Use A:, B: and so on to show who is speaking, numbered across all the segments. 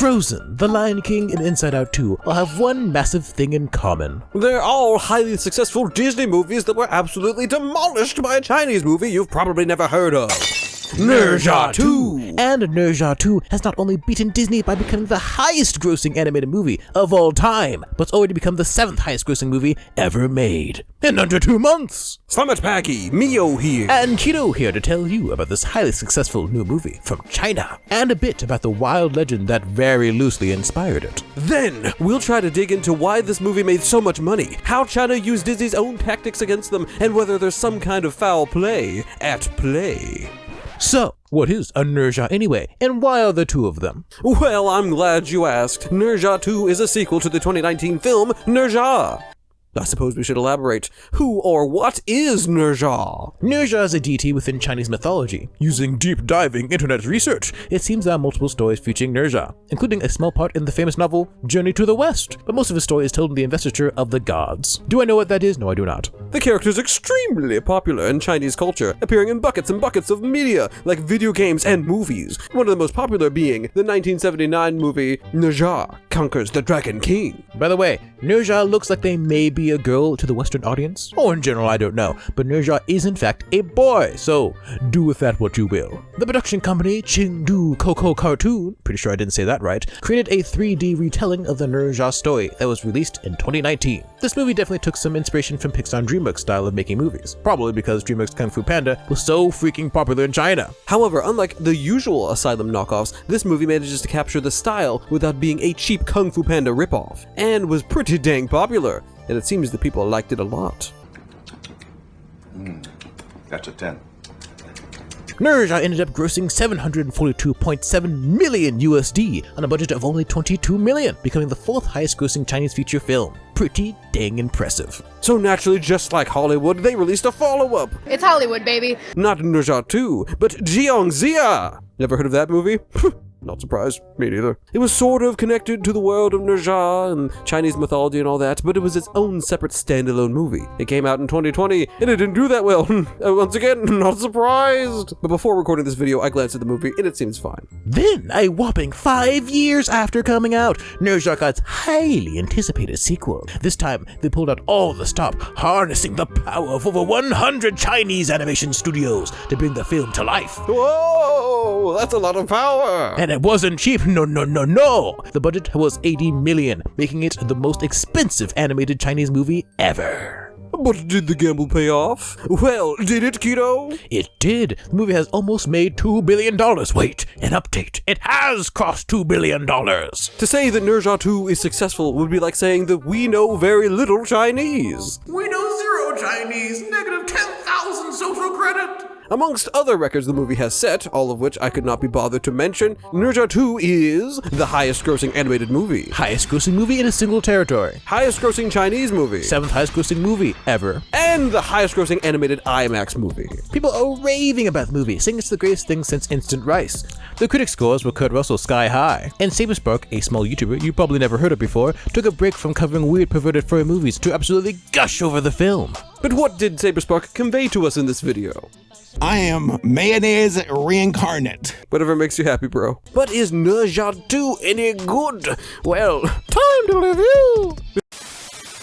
A: Frozen, The Lion King, and Inside Out 2 all have one massive thing in common.
B: They're all highly successful Disney movies that were absolutely demolished by a Chinese movie you've probably never heard of. Nezha 2!
A: And Nezha 2 has not only beaten Disney by becoming the highest grossing animated movie of all time, but it's already become the 7th highest grossing movie ever made. In under 2 months!
B: Slammet Packy, Mio here.
A: And Kido here to tell you about this highly successful new movie from China, and a bit about the wild legend that very loosely inspired it.
B: Then, we'll try to dig into why this movie made so much money, how China used Disney's own tactics against them, and whether there's some kind of foul play at play.
A: So, what is a Nezha anyway, and why are there 2 of them?
B: Well, I'm glad you asked. Nezha 2 is a sequel to the 2019 film Nezha. I suppose we should elaborate. Who or what is Nezha?
A: Nezha is a deity within Chinese mythology. Using deep diving internet research, it seems there are multiple stories featuring Nezha, including a small part in the famous novel Journey to the West, but most of the story is told in the investiture of the gods. Do I know what that is? No, I do not.
B: The character is extremely popular in Chinese culture, appearing in buckets and buckets of media, like video games and movies. One of the most popular being the 1979 movie Nezha Conquers the Dragon King.
A: By the way, Nezha looks like they may be a girl to the Western audience, or in general, I don't know, but Nezha is in fact a boy, so do with that what you will. The production company Chengdu Coco Cartoon, pretty sure I didn't say that right, created a 3D retelling of the Nezha story that was released in 2019. This movie definitely took some inspiration from Pixar and DreamWorks style of making movies, probably because DreamWorks Kung Fu Panda was so freaking popular in China.
B: However, unlike the usual Asylum knockoffs, this movie manages to capture the style without being a cheap Kung Fu Panda ripoff, and was pretty dang popular. And it seems the people liked it a lot.
C: That's a 10.
A: Nezha ended up grossing $742.7 million USD on a budget of only $22 million, becoming the 4th highest grossing Chinese feature film. Pretty dang impressive.
B: So naturally, just like Hollywood, they released a follow-up.
D: It's Hollywood, baby.
B: Not Nezha 2, but Jiangxia. Never heard of that movie? Not surprised. Me neither. It was sort of connected to the world of Nezha and Chinese mythology and all that, but it was its own separate standalone movie. It came out in 2020, and it didn't do that well. Once again, not surprised. But before recording this video, I glanced at the movie, and it seems fine.
A: Then, a whopping 5 years after coming out, Nezha got its highly anticipated sequel. This time, they pulled out all the stop, harnessing the power of over 100 Chinese animation studios to bring the film to life.
B: Whoa, that's a lot of power.
A: And it wasn't cheap, no. The budget was $80 million, making it the most expensive animated Chinese movie ever.
B: But did the gamble pay off? Well, did it, Kido?
A: It did. The movie has almost made $2 billion. Wait, an update. It has cost $2 billion.
B: To say that Nezha 2 is successful would be like saying that we know very little Chinese.
A: We know 0 Chinese, negative 10,000 social credit.
B: Amongst other records the movie has set, all of which I could not be bothered to mention, Nezha 2 is the highest grossing animated movie.
A: Highest grossing movie in a single territory.
B: Highest grossing Chinese movie.
A: 7th highest grossing movie ever.
B: And the highest grossing animated IMAX movie.
A: People are raving about the movie, saying it's the greatest thing since Instant Rice. The critic scores were Kurt Russell sky high. And Saberspark, a small YouTuber you probably never heard of before, took a break from covering weird perverted furry movies to absolutely gush over the film.
B: But what did Saberspark convey to us in this video?
E: I am mayonnaise reincarnate.
B: Whatever makes you happy, bro. But is Nezha 2 any good? Well, time to review!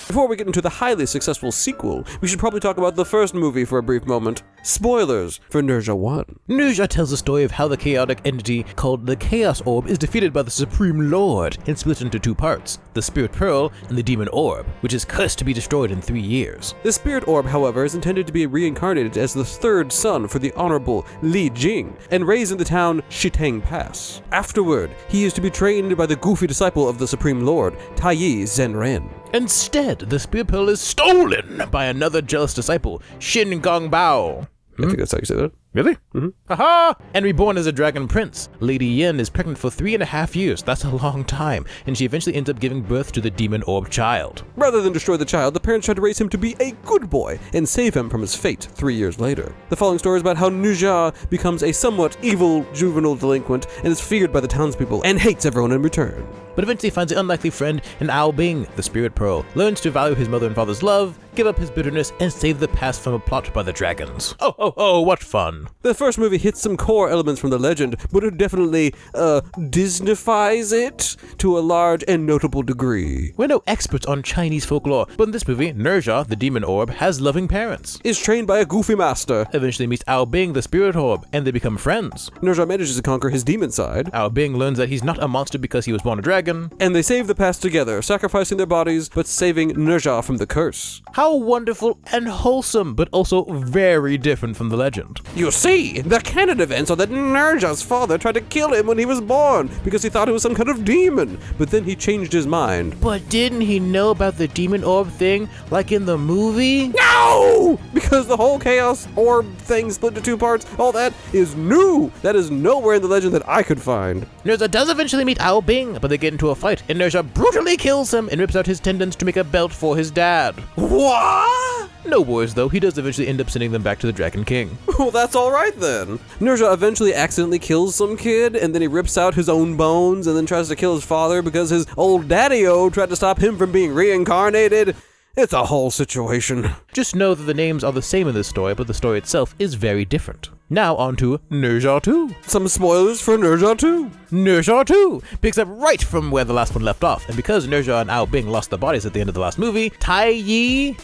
B: Before we get into the highly successful sequel, we should probably talk about the first movie for a brief moment. Spoilers for Nezha 1.
A: Nezha tells the story of how the chaotic entity called the Chaos Orb is defeated by the Supreme Lord and split into 2 parts, the Spirit Pearl and the Demon Orb, which is cursed to be destroyed in 3 years.
B: The Spirit Orb, however, is intended to be reincarnated as the 3rd son for the Honorable Li Jing and raised in the town Shitang Pass. Afterward, he is to be trained by the goofy disciple of the Supreme Lord, Taiyi Zhenren.
A: Instead, the Spirit Pearl is stolen by another jealous disciple, Xin Gongbao.
B: I think that's how you say that.
A: Really? Mm-hmm. Haha! And reborn as a dragon prince, Lady Yin is pregnant for 3.5 years. That's a long time. And she eventually ends up giving birth to the Demon Orb child.
B: Rather than destroy the child, the parents try to raise him to be a good boy and save him from his fate 3 years later. The following story is about how Nezha becomes a somewhat evil juvenile delinquent and is feared by the townspeople and hates everyone in return.
A: But eventually finds an unlikely friend in Ao Bing, the Spirit Pearl, learns to value his mother and father's love, give up his bitterness, and save the past from a plot by the dragons. Oh, what fun.
B: The first movie hits some core elements from the legend, but it definitely, Disneyfies it to a large and notable degree.
A: We're no experts on Chinese folklore, but in this movie, Nezha, the demon orb, has loving parents.
B: Is trained by a goofy master.
A: Eventually meets Ao Bing, the spirit orb, and they become friends.
B: Nezha manages to conquer his demon side.
A: Ao Bing learns that he's not a monster because he was born a dragon.
B: And they save the past together, sacrificing their bodies, but saving Nezha from the curse.
A: How wonderful and wholesome, but also very different from the legend.
B: You see, the canon events are that Nezha's father tried to kill him when he was born because he thought it was some kind of demon, but then he changed his mind.
A: But didn't he know about the demon orb thing, like in the movie?
B: No! Because the whole chaos orb thing split into two parts, all that is new. That is nowhere in the legend that I could find.
A: Nezha does eventually meet Ao Bing, but they get into a fight, and Nezha brutally kills him and rips out his tendons to make a belt for his dad.
B: What?
A: No worries though, he does eventually end up sending them back to the Dragon King.
B: Well, that's alright then. Nezha eventually accidentally kills some kid, and then he rips out his own bones, and then tries to kill his father because his old daddy-o tried to stop him from being reincarnated. It's a whole situation.
A: Just know that the names are the same in this story, but the story itself is very different. Now on to Nezha 2.
B: Some spoilers for Nezha 2.
A: Nezha 2 picks up right from where the last one left off, and because Nezha and Ao Bing lost their bodies at the end of the last movie, Tai Yi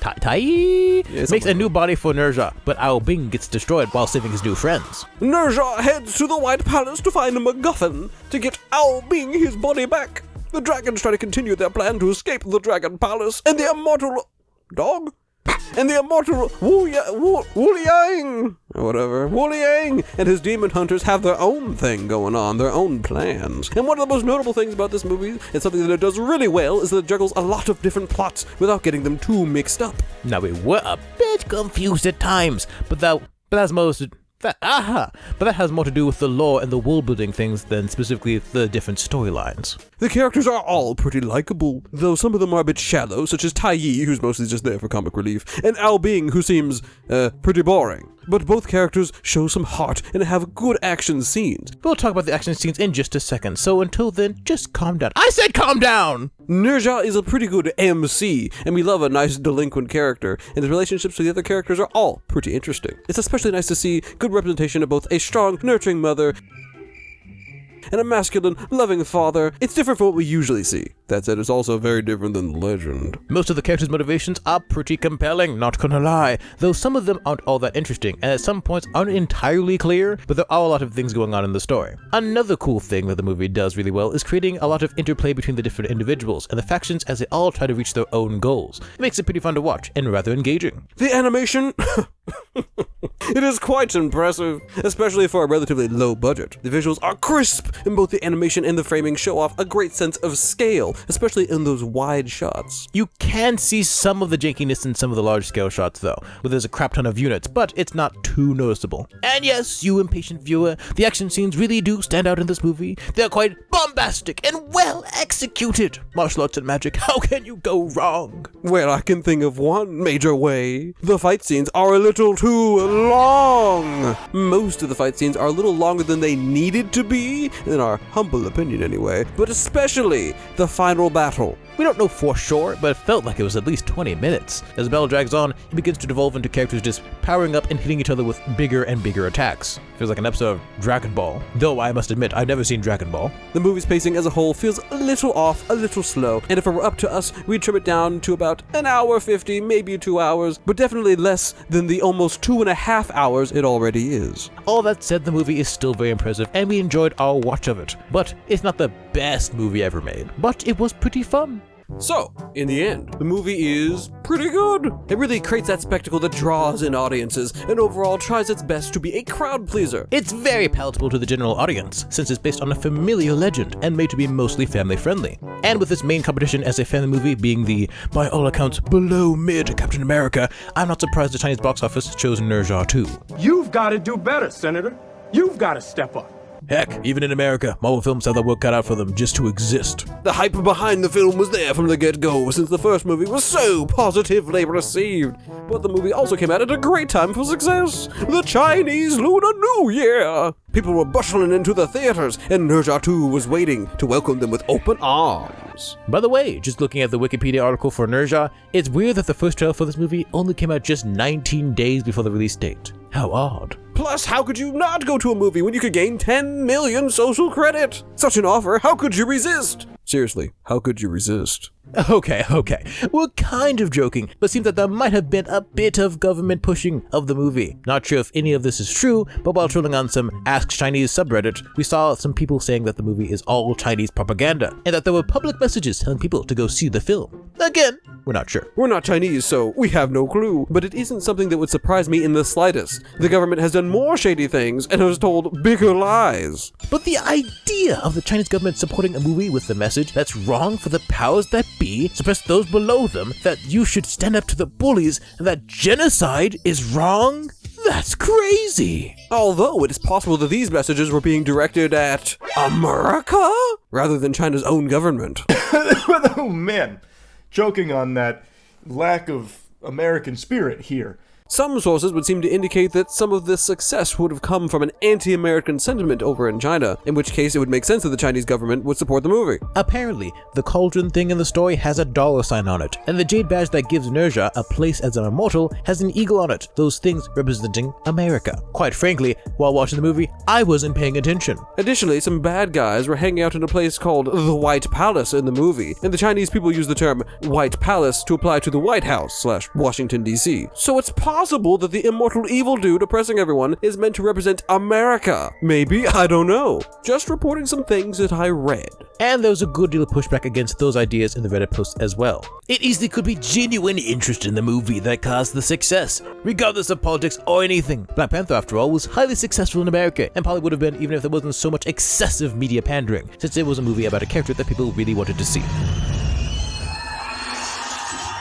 A: makes a new body for Nezha, but Ao Bing gets destroyed while saving his new friends.
B: Nezha heads to the White Palace to find a MacGuffin to get Ao Bing his body back. The dragons try to continue their plan to escape the Dragon Palace, and the immortal dog? And the immortal Wu Liang and his demon hunters have their own thing going on, their own plans. And one of the most notable things about this movie, and something that it does really well, is that it juggles a lot of different plots without getting them too mixed up.
A: Now we were a bit confused at times, but that has more to do with the lore and the world building things than specifically the different storylines.
B: The characters are all pretty likable, though some of them are a bit shallow, such as Tai Yi, who's mostly just there for comic relief, and Ao Bing, who seems, pretty boring. But both characters show some heart and have good action scenes.
A: We'll talk about the action scenes in just a second, so until then, just calm down. I said calm down!
B: Nezha is a pretty good MC, and we love a nice delinquent character, and his relationships with the other characters are all pretty interesting. It's especially nice to see good representation of both a strong, nurturing mother and a masculine, loving father. It's different from what we usually see. That said, it's also very different than the legend.
A: Most of the characters' motivations are pretty compelling, not gonna lie, though some of them aren't all that interesting, and at some points aren't entirely clear, but there are a lot of things going on in the story. Another cool thing that the movie does really well is creating a lot of interplay between the different individuals and the factions as they all try to reach their own goals. It makes it pretty fun to watch, and rather engaging.
B: The animation... It is quite impressive, especially for a relatively low budget. The visuals are crisp, and both the animation and the framing show off a great sense of scale, especially in those wide shots.
A: You can see some of the jankiness in some of the large-scale shots, though, where there's a crap ton of units, but it's not too noticeable. And yes, you impatient viewer, the action scenes really do stand out in this movie. They're quite bombastic and well executed. Martial arts and magic, how can you go wrong?
B: Well, I can think of one major way. The fight scenes are a little too long. Most of the fight scenes are a little longer than they needed to be, in our humble opinion anyway, but especially the final battle.
A: We don't know for sure, but it felt like it was at least 20 minutes. As the battle drags on, it begins to devolve into characters just powering up and hitting each other with bigger and bigger attacks. Feels like an episode of Dragon Ball, though I must admit, I've never seen Dragon Ball.
B: The movie's pacing as a whole feels a little off, a little slow, and if it were up to us, we'd trim it down to about an hour 50, maybe 2 hours, but definitely less than the almost 2.5 hours it already is.
A: All that said, the movie is still very impressive, and we enjoyed our watch of it. But it's not the best movie ever made, but it was pretty fun.
B: So, in the end, the movie is pretty good. It really creates that spectacle that draws in audiences, and overall tries its best to be a crowd pleaser.
A: It's very palatable to the general audience, since it's based on a familiar legend and made to be mostly family-friendly. And with its main competition as a family movie being the, by all accounts, below-mid Captain America, I'm not surprised the Chinese box office chose Nezha 2.
C: You've got to do better, Senator. You've got to step up.
A: Heck, even in America, Marvel films have their work cut out for them just to exist.
B: The hype behind the film was there from the get-go, since the first movie was so positively received. But the movie also came out at a great time for success, the Chinese Lunar New Year. People were bustling into the theaters, and Nezha 2 was waiting to welcome them with open arms.
A: By the way, just looking at the Wikipedia article for Nezha, it's weird that the first trailer for this movie only came out just 19 days before the release date. How odd.
B: Plus, how could you not go to a movie when you could gain 10 million social credit? Such an offer, how could you resist? Seriously, how could you resist?
A: Okay. We're kind of joking, but seems that there might have been a bit of government pushing of the movie. Not sure if any of this is true, but while trolling on some Ask Chinese subreddit, we saw some people saying that the movie is all Chinese propaganda, and that there were public messages telling people to go see the film. Again, we're not sure.
B: We're not Chinese, so we have no clue, but it isn't something that would surprise me in the slightest. The government has done more shady things and has told bigger lies.
A: But the idea of the Chinese government supporting a movie with the message that's wrong for the powers that be, suppress those below them, that you should stand up to the bullies, and that genocide is wrong? That's crazy!
B: Although it is possible that these messages were being directed at America rather than China's own government.
C: Oh man, joking on that lack of American spirit here.
B: Some sources would seem to indicate that some of this success would have come from an anti-American sentiment over in China, in which case it would make sense that the Chinese government would support the movie.
A: Apparently, the cauldron thing in the story has a $sign on it, and the jade badge that gives Nezha a place as an immortal has an eagle on it, those things representing America. Quite frankly, while watching the movie, I wasn't paying attention.
B: Additionally, some bad guys were hanging out in a place called the White Palace in the movie, and the Chinese people use the term White Palace to apply to the White House / Washington, D.C. So it's possible that the immortal evil dude oppressing everyone is meant to represent America. Maybe, I don't know. Just reporting some things that I read.
A: And there was a good deal of pushback against those ideas in the Reddit posts as well. It easily could be genuine interest in the movie that caused the success, regardless of politics or anything. Black Panther, after all, was highly successful in America, and probably would have been even if there wasn't so much excessive media pandering, since it was a movie about a character that people really wanted to see.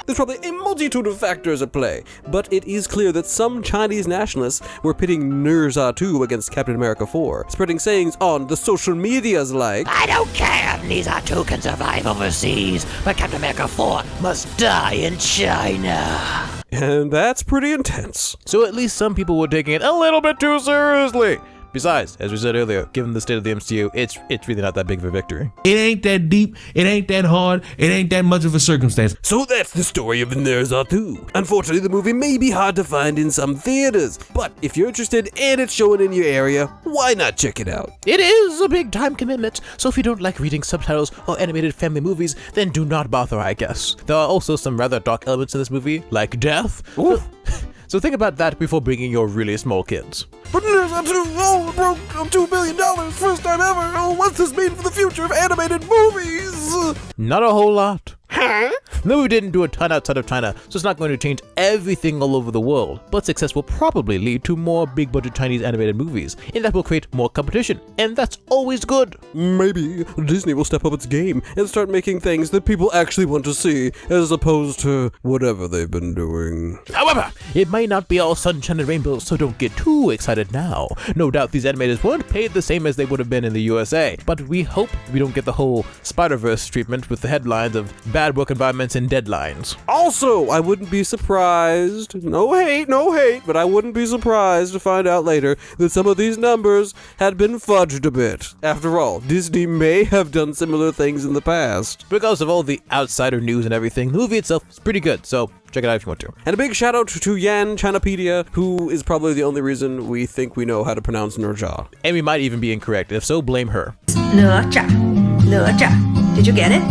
B: There's probably a multitude of factors at play, but it is clear that some Chinese nationalists were pitting Nezha 2 against Captain America 4, spreading sayings on the social medias like,
D: I don't care if Nezha 2 can survive overseas, but Captain America 4 must die in China.
B: and that's pretty intense.
A: So at least some people were taking it a little bit too seriously. Besides, as we said earlier, given the state of the MCU, it's really not that big of a victory.
F: It ain't that deep, it ain't that hard, it ain't that much of a circumstance.
B: So that's the story of Nezha 2. Unfortunately, the movie may be hard to find in some theaters, but if you're interested and it's showing in your area, why not check it out?
A: It is a big time commitment, so if you don't like reading subtitles or animated family movies, then do not bother, I guess. There are also some rather dark elements in this movie, like death. So think about that before bringing your really small kids.
B: But Nezha 2, oh, broke $2 billion, first time ever. Oh, what's this mean for the future of animated movies?
A: Not a whole lot.
B: Huh?
A: The movie didn't do a ton outside of China, so it's not going to change everything all over the world, but success will probably lead to more big-budget Chinese animated movies, and that will create more competition, and that's always good.
B: Maybe Disney will step up its game and start making things that people actually want to see, as opposed to whatever they've been doing.
A: However, it might not be all sunshine and rainbows, so don't get too excited now. No doubt these animators weren't paid the same as they would have been in the USA, but we hope we don't get the whole Spider-Verse treatment with the headlines of bad work environments and deadlines.
B: Also, I wouldn't be surprised, no hate, but I wouldn't be surprised to find out later that some of these numbers had been fudged a bit. After all, Disney may have done similar things in the past.
A: Because of all the outsider news and everything, the movie itself is pretty good, so check it out if you want to.
B: And a big shout out to Yan Chinapedia, who is probably the only reason we think we know how to pronounce Nezha.
A: And we might even be incorrect. If so, blame her.
G: Nezha. Did you get it?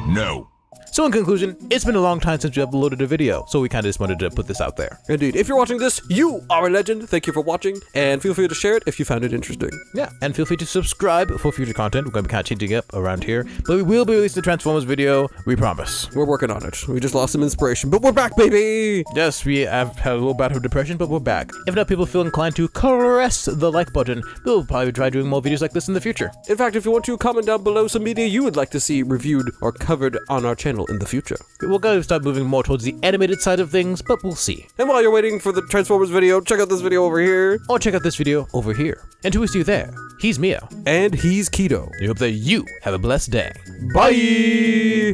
F: No.
A: So in conclusion, it's been a long time since we uploaded a video, so we kind of just wanted to put this out there.
B: Indeed. If you're watching this, you are a legend. Thank you for watching, and feel free to share it if you found it interesting.
A: Yeah, and feel free to subscribe for future content. We're going to be kind of changing up around here, but we will be releasing the Transformers video, we promise.
B: We're working on it. We just lost some inspiration, but we're back, baby!
A: Yes, we have had a little bout of depression, but we're back. If enough people feel inclined to caress the like button, we'll probably try doing more videos like this in the future.
B: In fact, if you want to, comment down below some media you would like to see reviewed or covered on our channel. channel in the future.
A: We'll go start moving more towards the animated side of things, but we'll see.
B: And while you're waiting for the Transformers video, check out this video over here.
A: Or check out this video over here. And to you there, he's Mia.
B: And he's Keto.
A: We hope that you have a blessed day.
B: Bye!